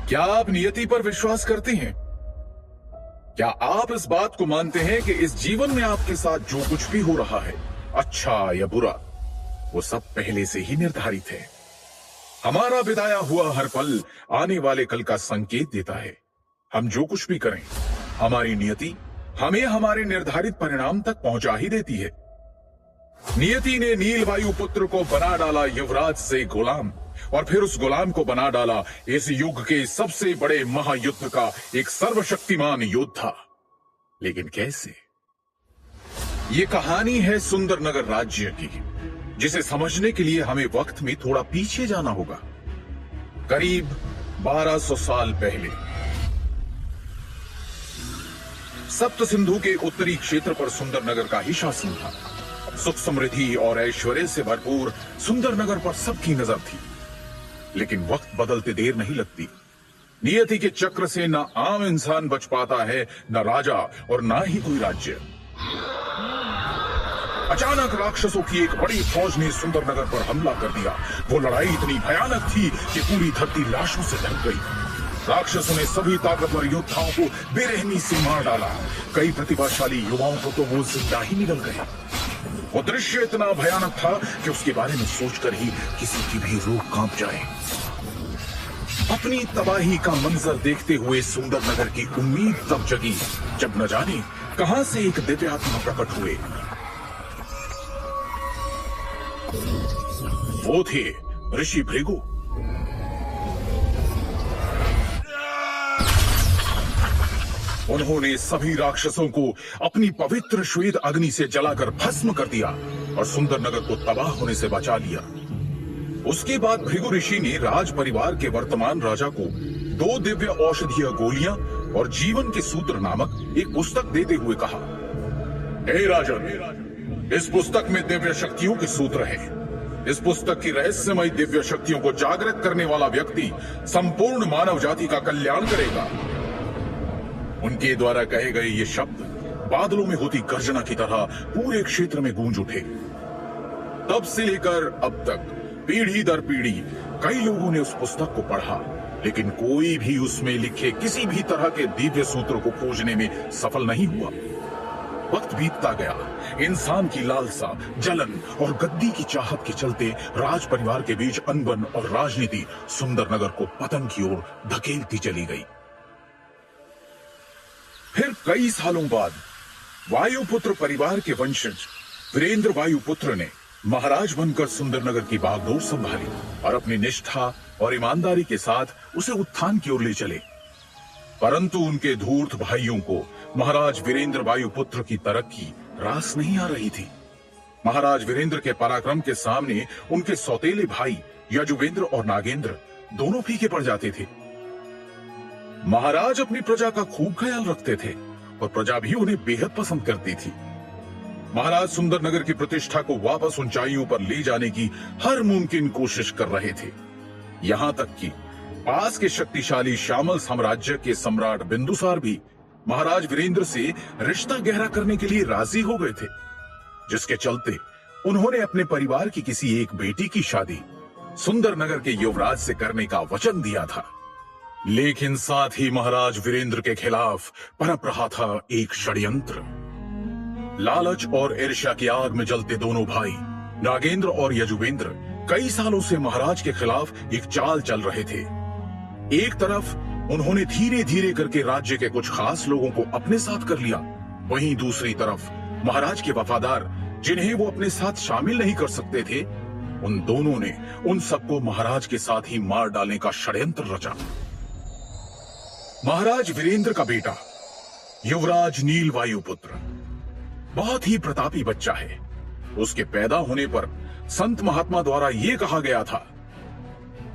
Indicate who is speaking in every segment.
Speaker 1: क्या आप नियति पर विश्वास करते हैं? क्या आप इस बात को मानते हैं कि इस जीवन में आपके साथ जो कुछ भी हो रहा है, अच्छा या बुरा, वो सब पहले से ही निर्धारित है? हमारा बिताया हुआ हर पल आने वाले कल का संकेत देता है। हम जो कुछ भी करें, हमारी नियति हमें हमारे निर्धारित परिणाम तक पहुंचा ही देती है। नियति ने नील वायु पुत्र को बना डाला युवराज से गुलाम, और फिर उस गुलाम को बना डाला इस युग के सबसे बड़े महायुद्ध का एक सर्वशक्तिमान योद्धा। लेकिन कैसे? ये कहानी है सुंदरनगर राज्य की, जिसे समझने के लिए हमें वक्त में थोड़ा पीछे जाना होगा। करीब 1200 साल पहले सप्त सिंधु के उत्तरी क्षेत्र पर सुंदरनगर का ही शासन था। सुख समृद्धि और ऐश्वर्य से भरपूर सुंदरनगर पर सबकी नजर थी। लेकिन वक्त बदलते देर नहीं लगती। नियति के चक्र से न आम इंसान बच पाता है, न राजा और न ही कोई राज्य। अचानक राक्षसों की एक बड़ी फौज ने सुंदरनगर पर हमला कर दिया। वो लड़ाई इतनी भयानक थी कि पूरी धरती लाशों से ढक गई। राक्षसों ने सभी ताकतवर योद्धाओं को बेरहमी से मार डाला। कई प्रतिभाशाली युवाओं को तो वो जिंदा ही निकल गए। वो दृश्य इतना भयानक था कि उसके बारे में सोचकर ही किसी की भी रूह कांप जाए। अपनी तबाही का मंजर देखते हुए सुंदरनगर की उम्मीद तब जगी जब न जाने कहां से एक दिव्यात्मा प्रकट हुए। वो थे ऋषि भृगु। उन्होंने सभी राक्षसों को अपनी पवित्र श्वेत अग्नि से जलाकर भस्म कर दिया और सुंदरनगर को तबाह होने से बचा लिया। उसके बाद भृगु ऋषि ने राज परिवार के वर्तमान राजा को 2 दिव्य औषधीय गोलियां और जीवन के सूत्र नामक एक पुस्तक देते हुए कहा, हे राजन, इस पुस्तक में दिव्य शक्तियों के सूत्र हैं। इस पुस्तक की रहस्यमय दिव्य शक्तियों को जागृत करने वाला व्यक्ति संपूर्ण मानव जाति का कल्याण करेगा। उनके द्वारा कहे गए ये शब्द बादलों में होती गर्जना की तरह पूरे क्षेत्र में गूंज उठे। तब से लेकर अब तक पीढ़ी दर पीढ़ी कई लोगों ने उस पुस्तक को पढ़ा, लेकिन कोई भी उसमें लिखे किसी भी तरह के दिव्य सूत्र को खोजने में सफल नहीं हुआ। वक्त बीतता गया। इंसान की लालसा, जलन और गद्दी की चाहत के चलते राज परिवार के बीच अनबन और राजनीति सुंदरनगर को पतन की ओर धकेलती चली गई। फिर कई सालों बाद वायुपुत्र परिवार के वंशज वीरेंद्र वायुपुत्र ने महाराज बनकर सुंदरनगर की बागडोर संभाली और अपनी निष्ठा और ईमानदारी के साथ उसे उत्थान की ओर ले चले। परंतु उनके धूर्त भाइयों को महाराज वीरेंद्र वायुपुत्र की तरक्की रास नहीं आ रही थी। महाराज वीरेंद्र के पराक्रम के सामने उनके सौतेले भाई यजुवेंद्र और नागेंद्र दोनों फीके पड़ जाते थे। महाराज अपनी प्रजा का खूब ख्याल रखते थे और प्रजा भी उन्हें बेहद पसंद करती थी। महाराज सुंदरनगर की प्रतिष्ठा को वापस ऊंचाइयों पर ले जाने की हर मुमकिन कोशिश कर रहे थे। यहां तक कि पास के शक्तिशाली श्यामल साम्राज्य के सम्राट बिंदुसार भी महाराज वीरेंद्र से रिश्ता गहरा करने के लिए राजी हो गए थे, जिसके चलते उन्होंने अपने परिवार की किसी एक बेटी की शादी सुंदरनगर के युवराज से करने का वचन दिया था। लेकिन साथ ही महाराज वीरेंद्र के खिलाफ पनप रहा था एक षड्यंत्र। लालच और ईर्ष्या की आग में जलते दोनों भाई नागेंद्र और यजुवेंद्र कई सालों से महाराज के खिलाफ एक चाल चल रहे थे। एक तरफ उन्होंने धीरे धीरे करके राज्य के कुछ खास लोगों को अपने साथ कर लिया, वहीं दूसरी तरफ महाराज के वफादार, जिन्हें वो अपने साथ शामिल नहीं कर सकते थे, उन दोनों ने उन सबको महाराज के साथ ही मार डालने का षड्यंत्र रचा। महाराज वीरेंद्र का बेटा युवराज नील वायुपुत्र बहुत ही प्रतापी बच्चा है। उसके पैदा होने पर संत महात्मा द्वारा यह कहा गया था,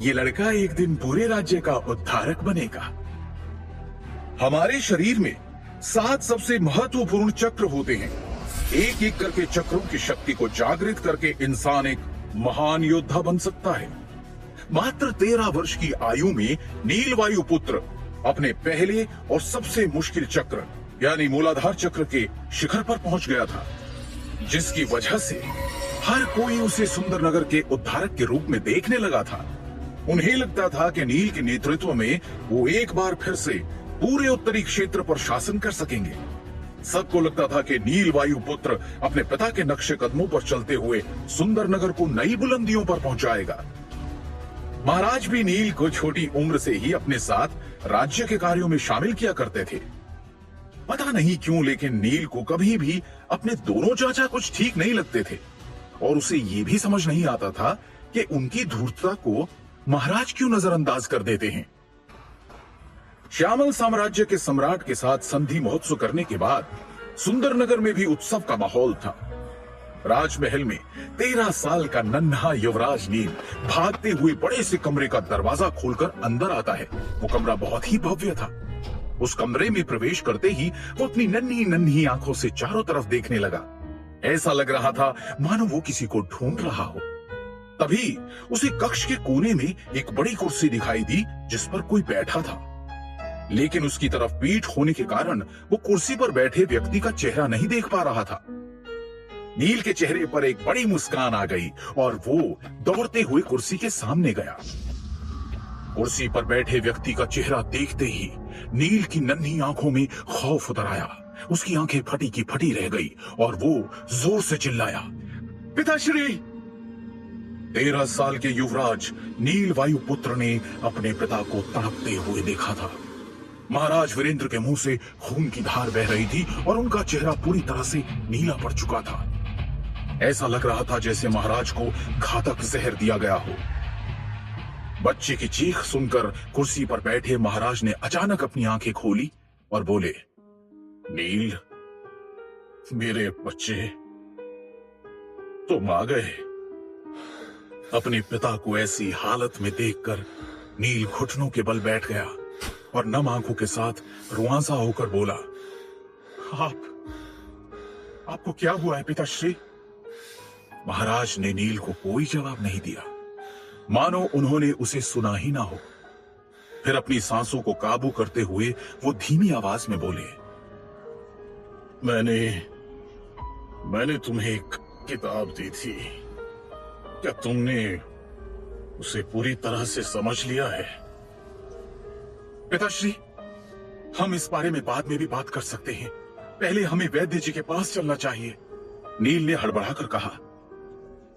Speaker 1: ये लड़का एक दिन पूरे राज्य का उद्धारक बनेगा। हमारे शरीर में 7 सबसे महत्वपूर्ण चक्र होते हैं। एक एक करके चक्रों की शक्ति को जागृत करके इंसान एक महान योद्धा बन सकता है। मात्र 13 वर्ष की आयु में नील वायुपुत्र अपने पहले और सबसे मुश्किल चक्र यानी मूलाधार चक्र के शिखर पर पहुंच गया था, जिसकी वजह से हर कोई उसे सुंदरनगर के उद्धारक के रूप में देखने लगा था। उन्हें लगता था कि नील के नेतृत्व में वो एक बार फिर से पूरे उत्तरी क्षेत्र पर शासन कर सकेंगे। सबको लगता था कि नील वायुपुत्र अपने पिता के नक्शे कदमों पर चलते हुए सुंदरनगर को नई बुलंदियों पर पहुंचाएगा। महाराज भी नील को छोटी उम्र से ही अपने साथ राज्य के कार्यों में शामिल किया करते थे। पता नहीं क्यों, लेकिन नील को कभी भी अपने दोनों चाचा कुछ ठीक नहीं लगते थे और उसे यह भी समझ नहीं आता था कि उनकी धूर्तता को महाराज क्यों नजरअंदाज कर देते हैं। श्यामल साम्राज्य के सम्राट के साथ संधि महोत्सव करने के बाद सुंदरनगर में भी उत्सव का माहौल था। राजमहल में 13 साल का नन्हा युवराज नील भागते हुए बड़े से कमरे का दरवाजा खोलकर अंदर आता है। वो कमरा बहुत ही भव्य था। उस कमरे में प्रवेश करते ही वो अपनी नन्ही नन्ही आंखों से चारों तरफ देखने लगा। ऐसा लग रहा था मानो वो किसी को ढूंढ रहा हो। तभी उसे कक्ष के कोने में एक बड़ी कुर्सी दिखाई दी जिस पर कोई बैठा था, लेकिन उसकी तरफ पीठ होने के कारण वो कुर्सी पर बैठे व्यक्ति का चेहरा नहीं देख पा रहा था। नील के चेहरे पर एक बड़ी मुस्कान आ गई और वो दौड़ते हुए कुर्सी के सामने गया। कुर्सी पर बैठे व्यक्ति का चेहरा देखते ही नील की नन्ही आंखों में खौफ उतर आया। उसकी आंखें फटी की फटी रह गई और वो जोर से चिल्लाया, पिताश्री! 13 साल के युवराज नील वायुपुत्र ने अपने पिता को तड़पते हुए देखा था। महाराज वीरेंद्र के मुंह से खून की धार बह रही थी और उनका चेहरा पूरी तरह से नीला पड़ चुका था। ऐसा लग रहा था जैसे महाराज को घातक जहर दिया गया हो। बच्चे की चीख सुनकर कुर्सी पर बैठे महाराज ने अचानक अपनी आंखें खोली और बोले, नील, मेरे बच्चे, तुम आ गए। अपने पिता को ऐसी हालत में देखकर नील घुटनों के बल बैठ गया और नम आंखों के साथ रुआंसा होकर बोला, आपको क्या हुआ है पिताश्री? महाराज ने नील को कोई जवाब नहीं दिया, मानो उन्होंने उसे सुना ही ना हो। फिर अपनी सांसों को काबू करते हुए वो धीमी आवाज में बोले, मैंने तुम्हें एक किताब दी थी, क्या तुमने उसे पूरी तरह से समझ लिया है? पिताश्री, हम इस बारे में बाद में भी बात कर सकते हैं, पहले हमें वैद्य जी के पास चलना चाहिए। नील ने हड़बड़ाकर कहा।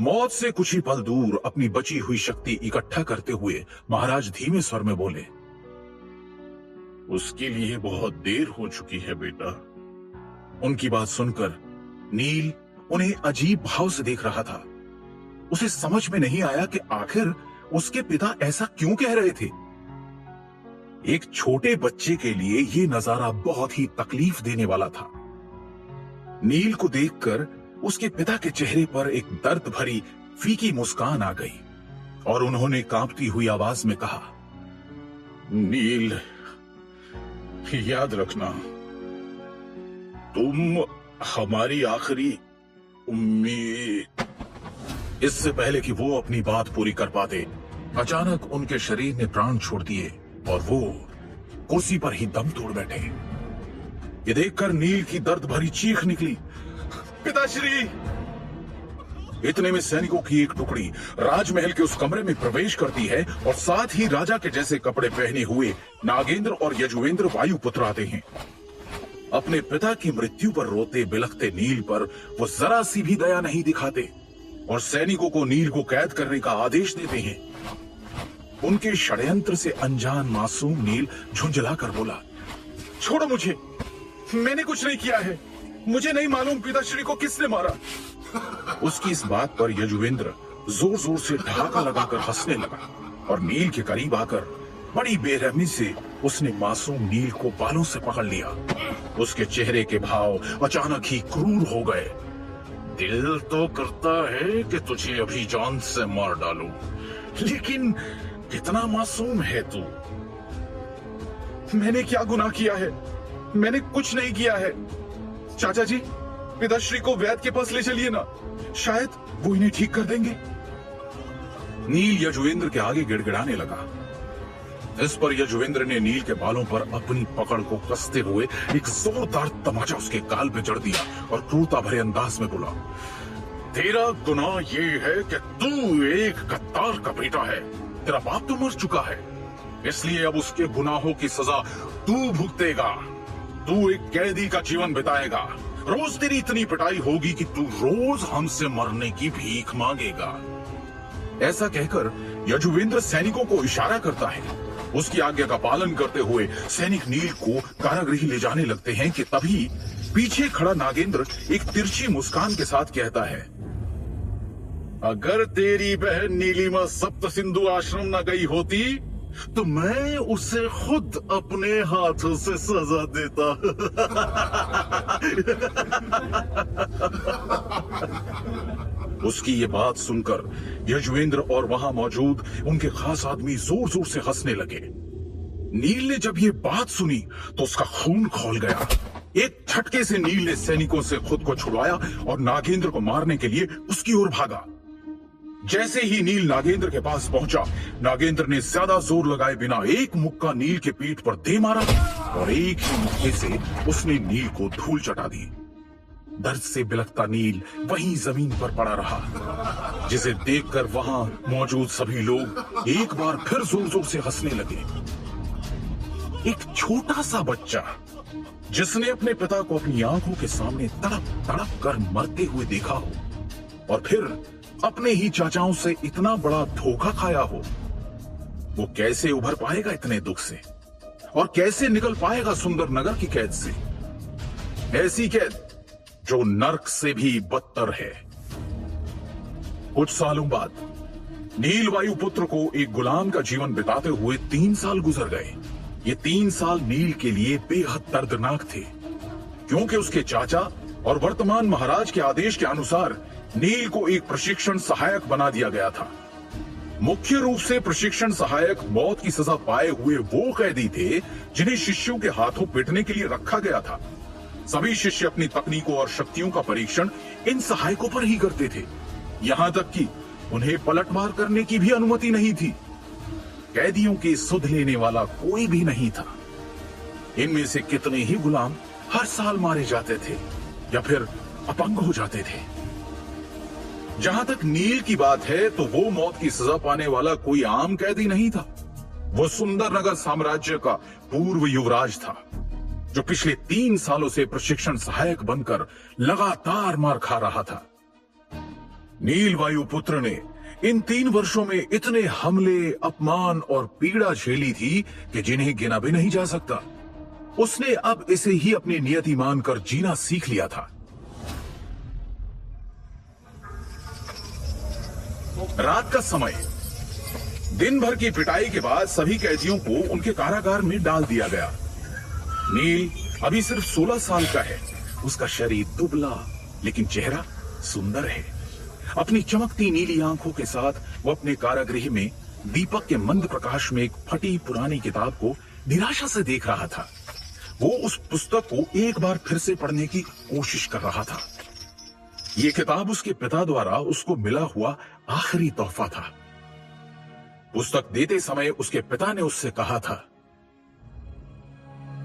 Speaker 1: मौत से कुछ ही पल दूर अपनी बची हुई शक्ति इकट्ठा करते हुए महाराज धीमे स्वर में बोले, उसके लिए बहुत देर हो चुकी है बेटा। उनकी बात सुनकर नील उन्हें अजीब भाव से देख रहा था। उसे समझ में नहीं आया कि आखिर उसके पिता ऐसा क्यों कह रहे थे। एक छोटे बच्चे के लिए यह नजारा बहुत ही तकलीफ देने वाला था। नील को देखकर उसके पिता के चेहरे पर एक दर्द भरी फीकी मुस्कान आ गई और उन्होंने कांपती हुई आवाज में कहा, नील, याद रखना, तुम हमारी आखिरी उम्मीद। इससे पहले कि वो अपनी बात पूरी कर पाते, अचानक उनके शरीर ने प्राण छोड़ दिए और वो कुर्सी पर ही दम तोड़ बैठे। ये देखकर नील की दर्द भरी चीख निकली, पिताश्री! इतने में सैनिकों की एक टुकड़ी राजमहल के उस कमरे में प्रवेश करती है और साथ ही राजा के जैसे कपड़े पहने हुए नागेंद्र और यजुवेंद्र वायुपुत्र आते हैं। अपने पिता की मृत्यु पर रोते बिलखते नील पर वो जरा सी भी दया नहीं दिखाते और सैनिकों को नील को कैद करने का आदेश देते हैं। उनके षड्यंत्र से अनजान मासूम नील झुंझलाकर बोला, छोड़ो मुझे, मैंने कुछ नहीं किया है, मुझे नहीं मालूम पिताश्री को किसने मारा। उसकी इस बात पर यजुवेंद्र जोर जोर से ठहाका लगाकर हंसने लगा और नील के करीब आकर बड़ी बेरहमी से उसने मासूम नील को बालों से पकड़ लिया। उसके चेहरे के भाव अचानक ही क्रूर हो गए। दिल तो करता है कि तुझे अभी जान से मार डालूं, लेकिन कितना मासूम है तू। मैंने क्या गुनाह किया है? मैंने कुछ नहीं किया है। चाचा जी, पिताश्री को वैद्य के पास ले चलिए ना, शायद वो इन्हें ठीक कर देंगे। नील यजुवेंद्र के आगे गिड़गिड़ाने लगा। इस पर यजुवेंद्र ने नील के बालों पर अपनी पकड़ को कसते हुए एक जोरदार तमाचा उसके गाल पे जड़ दिया और क्रूरता भरे अंदाज में बोला, तेरा गुनाह ये है कि तू एक गद्दार का बेटा है। तेरा बाप तो मर चुका है, इसलिए अब उसके गुनाहों की सजा तू भुगतेगा। तू एक कैदी का जीवन बिताएगा। रोज तेरी इतनी पिटाई होगी कि तू रोज हमसे मरने की भीख मांगेगा। ऐसा कहकर यजुवेंद्र सैनिकों को इशारा करता है। उसकी आज्ञा का पालन करते हुए सैनिक नील को कारागृह ले जाने लगते हैं कि तभी पीछे खड़ा नागेंद्र एक तिरछी मुस्कान के साथ कहता है, अगर तेरी बहन नीलिमा सप्त सिंधु आश्रम न गई होती तो मैं उसे खुद अपने हाथों से सजा देता। उसकी ये बात सुनकर यजुवेंद्र और वहां मौजूद उनके खास आदमी जोर जोर से हंसने लगे। नील ने जब ये बात सुनी तो उसका खून खौल गया। एक झटके से नील ने सैनिकों से खुद को छुड़वाया और नागेंद्र को मारने के लिए उसकी ओर भागा। जैसे ही नील नागेंद्र के पास पहुंचा, नागेंद्र ने ज्यादा जोर लगाए बिना एक मुक्का नील के पीठ पर दे मारा और एक ही मुक्के से उसने नील को धूल चटा दी। दर्द से बिलखता नील वहीं जमीन पर पड़ा रहा, जिसे देखकर वहां मौजूद सभी लोग एक बार फिर जोर जोर से हंसने लगे। एक छोटा सा बच्चा जिसने अपने पिता को अपनी आंखों के सामने तड़प तड़प कर मरते हुए देखा हो और फिर अपने ही चाचाओं से इतना बड़ा धोखा खाया हो, वो कैसे उभर पाएगा इतने दुख से और कैसे निकल पाएगा सुंदर नगर की कैद से, ऐसी कैद जो नर्क से भी बदतर है। कुछ सालों बाद नील वायुपुत्र को एक गुलाम का जीवन बिताते हुए 3 साल गुजर गए। ये 3 साल नील के लिए बेहद दर्दनाक थे, क्योंकि उसके चाचा और वर्तमान महाराज के आदेश के अनुसार नील को एक प्रशिक्षण सहायक बना दिया गया था। मुख्य रूप से प्रशिक्षण सहायक मौत की सजा पाए हुए वो कैदी थे जिन्हें शिष्यों के हाथों पीटने के लिए रखा गया था। सभी शिष्य अपनी तकनीकों और शक्तियों का परीक्षण इन सहायकों पर ही करते थे, यहां तक कि उन्हें पलटवार करने की भी अनुमति नहीं थी। कैदियों की सुध लेने वाला कोई भी नहीं था। इनमें से कितने ही गुलाम हर साल मारे जाते थे या फिर अपंग हो जाते थे। जहां तक नील की बात है तो वो मौत की सजा पाने वाला कोई आम कैदी नहीं था। वो सुंदरनगर साम्राज्य का पूर्व युवराज था, जो पिछले 3 सालों से प्रशिक्षण सहायक बनकर लगातार मार खा रहा था। नील वायुपुत्र ने इन 3 वर्षों में इतने हमले, अपमान और पीड़ा झेली थी कि जिन्हें गिना भी नहीं जा सकता। उसने अब इसे ही अपनी नियति मानकर जीना सीख लिया था। रात का समय, दिन भर की पिटाई के बाद सभी कैदियों को उनके कारागार में डाल दिया गया। नील अभी सिर्फ 16 साल का है। उसका शरीर दुबला लेकिन चेहरा सुंदर है। अपनी चमकती नीली आंखों के साथ वो अपने कारागृह में दीपक के मंद प्रकाश में एक फटी पुरानी किताब को निराशा से देख रहा था। वो उस पुस्तक को एक बार फिर से पढ़ने की कोशिश कर रहा था। ये किताब उसके पिता द्वारा उसको मिला हुआ आखिरी तोहफा था। पुस्तक देते समय उसके पिता ने उससे कहा था,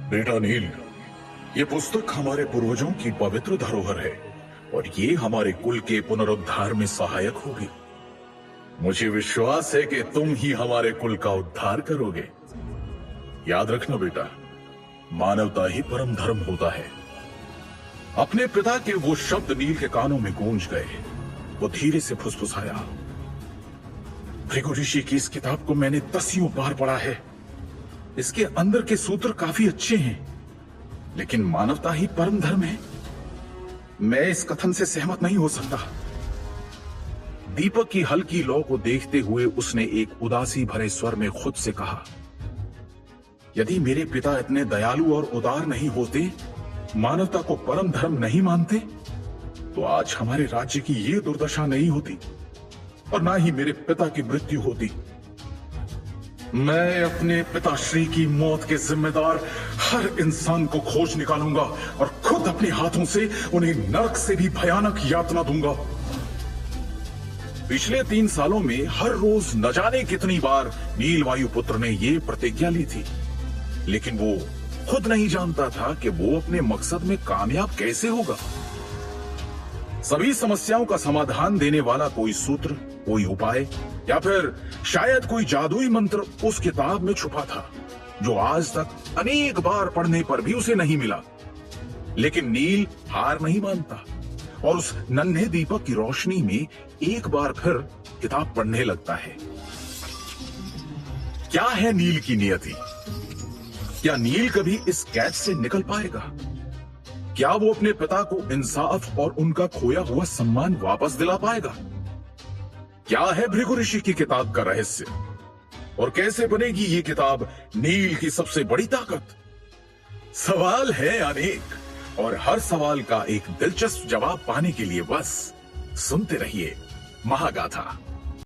Speaker 1: बेटा नील, ये पुस्तक हमारे पूर्वजों की पवित्र धरोहर है और ये हमारे कुल के पुनरुद्धार में सहायक होगी। मुझे विश्वास है कि तुम ही हमारे कुल का उद्धार करोगे। याद रखना बेटा, मानवता ही परम धर्म होता है। अपने पिता के वो शब्द नील के कानों में गूंज गए। वो धीरे से फुसफुसाया, भृगु ऋषि की इस किताब को मैंने 10 बार पढ़ा है। इसके अंदर के सूत्र काफी अच्छे हैं, लेकिन मानवता ही परम धर्म है। मैं इस कथन से सहमत नहीं हो सकता। दीपक की हल्की लौ को देखते हुए उसने एक उदासी भरे स्वर में खुद से कहा, यदि मेरे पिता इतने दयालु और उदार नहीं होते, मानवता को परम धर्म नहीं मानते, तो आज हमारे राज्य की ये दुर्दशा नहीं होती और ना ही मेरे पिता की मृत्यु होती। मैं अपने पिताश्री की मौत के जिम्मेदार हर इंसान को खोज निकालूंगा और खुद अपने हाथों से उन्हें नरक से भी भयानक यातना दूंगा। पिछले 3 सालों में हर रोज न जाने कितनी बार नील वायुपुत्र ने यह प्रतिज्ञा ली थी, लेकिन वो खुद नहीं जानता था कि वो अपने मकसद में कामयाब कैसे होगा। सभी समस्याओं का समाधान देने वाला कोई सूत्र, कोई उपाय या फिर शायद कोई जादुई मंत्र उस किताब में छुपा था जो आज तक अनेक बार पढ़ने पर भी उसे नहीं मिला। लेकिन नील हार नहीं मानता और उस नन्हे दीपक की रोशनी में एक बार फिर किताब पढ़ने लगता है। क्या है नील की नियति? क्या नील कभी इस कैद से निकल पाएगा? क्या वो अपने पिता को इंसाफ और उनका खोया हुआ सम्मान वापस दिला पाएगा? क्या है भृगु ऋषि की किताब का रहस्य और कैसे बनेगी ये किताब नील की सबसे बड़ी ताकत? सवाल है अनेक और हर सवाल का एक दिलचस्प जवाब पाने के लिए बस सुनते रहिए महागाथा।